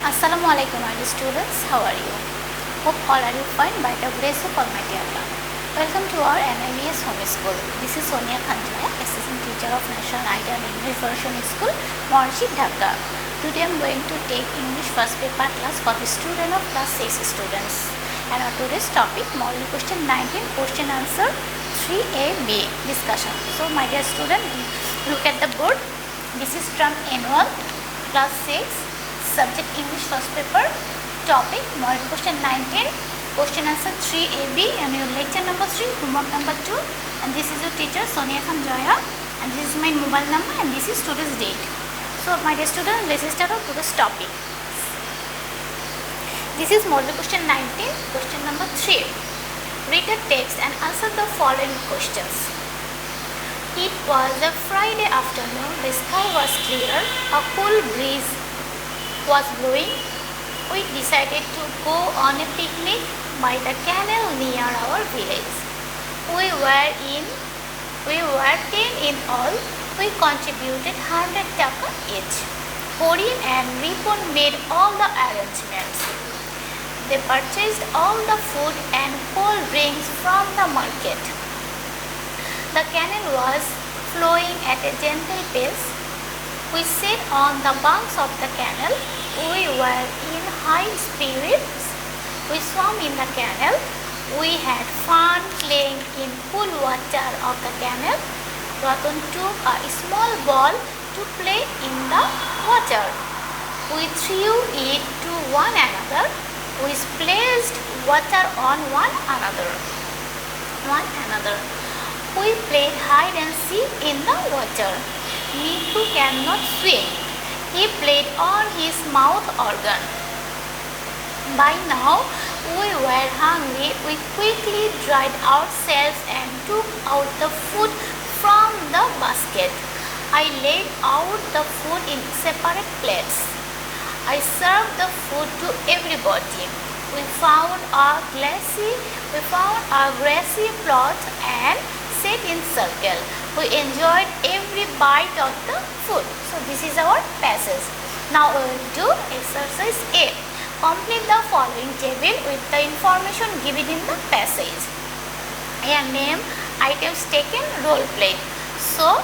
Assalamualaikum my dear students, how are you? Hope all are you fine by the grace of Almighty Allah. Welcome to our NIBS Home School. This is Sonia, Assistant Teacher of National Ideal English Version School, Morshi, Dhaka. Today I am going to take English first paper class for the student of class 6 students. And our today's topic, model question 19, question answer 3AB discussion. So my dear student, look at the board. This is from annual class 6. Subject English first paper, topic model question 19, question answer 3AB, and your lecture number 3, homework number 2, and this is your teacher Sonia and Joya, and this is my mobile number, and this is today's date. So my dear students, let's start off today's topic. This is model question 19, question number 3. Read the text and answer the following questions. It was a Friday afternoon, the sky was clear, a cool breeze was blowing. We decided to go on a picnic by the canal near our village. We were 10 in all. We contributed 100 taka each. Horin and Ripon made all the arrangements. They purchased all the food and cold drinks from the market. The canal was flowing at a gentle pace. We sat on the banks of the canal. We were in high spirits. We swam in the canal. We had fun playing in cool water of the canal. Ratan took a small ball to play in the water. We threw it to one another. We splashed water on one another. We played hide and seek in the water. M.Q cannot swim. He played on his mouth organ. By now, we were hungry. We quickly dried ourselves and took out the food from the basket. I laid out the food in separate plates. I served the food to everybody. We found a grassy plot and sat in circle. We enjoyed every bite of the food. So this is our passage. Now we will do exercise A. Complete the following table with the information given in the passage. Here name, items taken, role played. So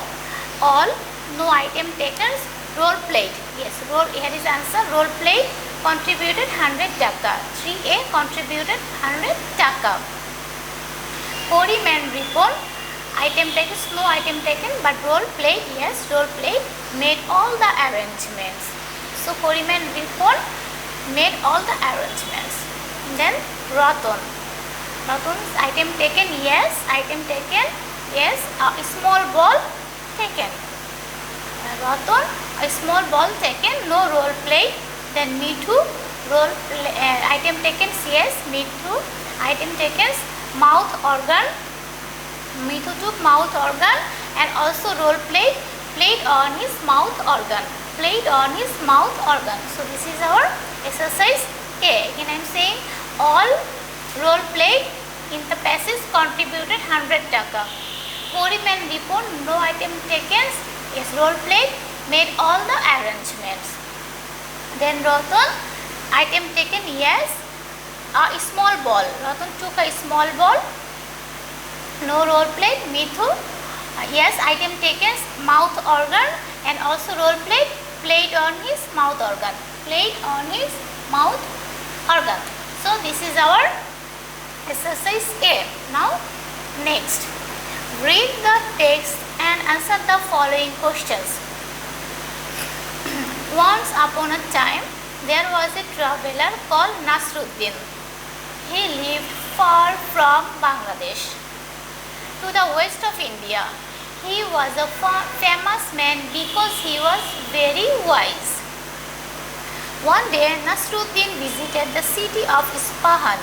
all, no item taken, role played. Yes, here is answer, role played, contributed 100 taka. 3A contributed 100 taka. Horim and Ripon, item taken, no item taken, but role played, yes, role played, made all the arrangements. So Horim and Ripon made all the arrangements. Then Ratan, item taken, yes, a small ball taken. Ratan, a small ball taken, no role played. Then me too, item taken, yes, me too, item taken, mouth organ. Mithu took mouth organ and also role played on his mouth organ. So this is our exercise A. Again I am saying all role played in the passage contributed 100 taka. Horim and Ripon, no item taken, yes, role played, made all the arrangements. Then Ratan, item taken, yes, a small ball. Ratan took a small ball. No role played. Mithu, yes, item taken, mouth organ, and also role played on his mouth organ. So this is our exercise A. Now next, read the text and answer the following questions. Once upon a time, there was a traveler called Nasruddin. He lived far from Bangladesh, to the west of India. He was a famous man because he was very wise. One day Nasruddin visited the city of Isfahan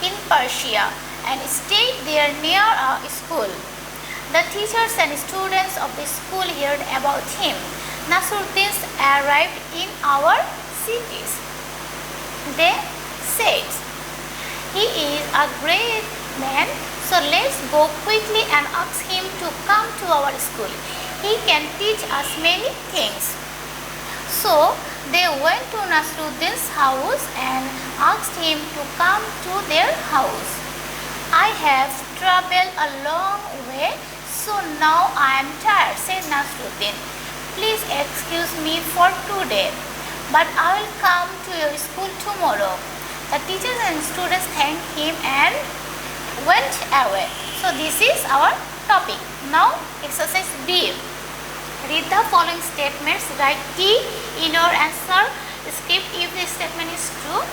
in Persia and stayed there near a school. The teachers and students of the school heard about him. Nasruddin arrived in our cities. They said, "He is a great man, so let's go quickly and ask him to come to our school. He can teach us many things." So They went to Nasruddin's house and asked him to come to their house. I have traveled a long way, so now I am tired, said Nasruddin. Please excuse me for today, but I will come to your school tomorrow. The teachers and students thanked him and went away. So this is our topic. Now exercise B. Read the following statements. Write T in your answer script if the statement is true.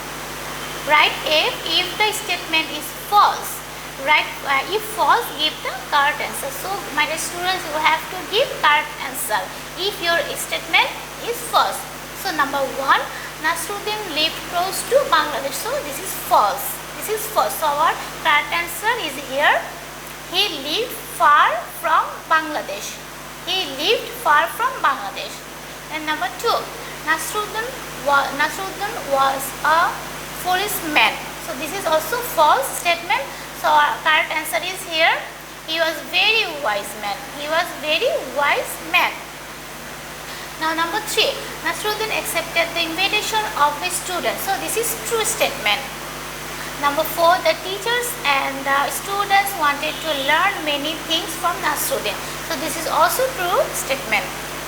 Write F if the statement is false. Write if false, give the correct answer. So my dear students, you have to give correct answer if your statement is false. So number 1, Nasruddin lived close to Bangladesh. So this is false. This is false. So our correct answer is here. He lived far from Bangladesh. He lived far from Bangladesh. And number 2, Nasruddin was a foolish man. So this is also false statement. So our correct answer is here. He was very wise man. He was very wise man. Now number 3, Nasruddin accepted the invitation of the students. So this is true statement. Number 4, the teachers and the students wanted to learn many things from Nasruddin. So this is also true statement.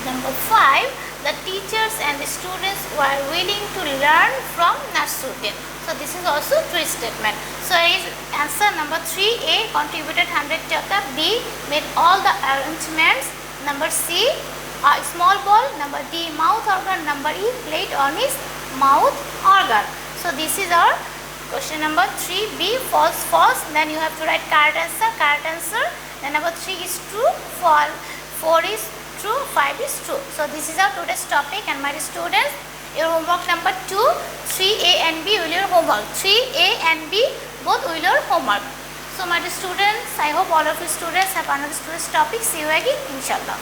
Number 5, the teachers and the students were willing to learn from Nasruddin. So this is also true statement. So is answer number 3A, contributed 100 taka. B, made all the arrangements. Number C, a small ball. Number D, mouth organ. Number E, played on his mouth organ. So this is our question number 3B, false, false. Then you have to write correct answer, correct answer. Then number 3 is true, false, 4 is true, 5 is true. So this is our today's topic, and my students, your homework number 2, 3A and B will your homework. 3A and B both will your homework. So my students, I hope all of you students have another today's topic. See you again, inshallah.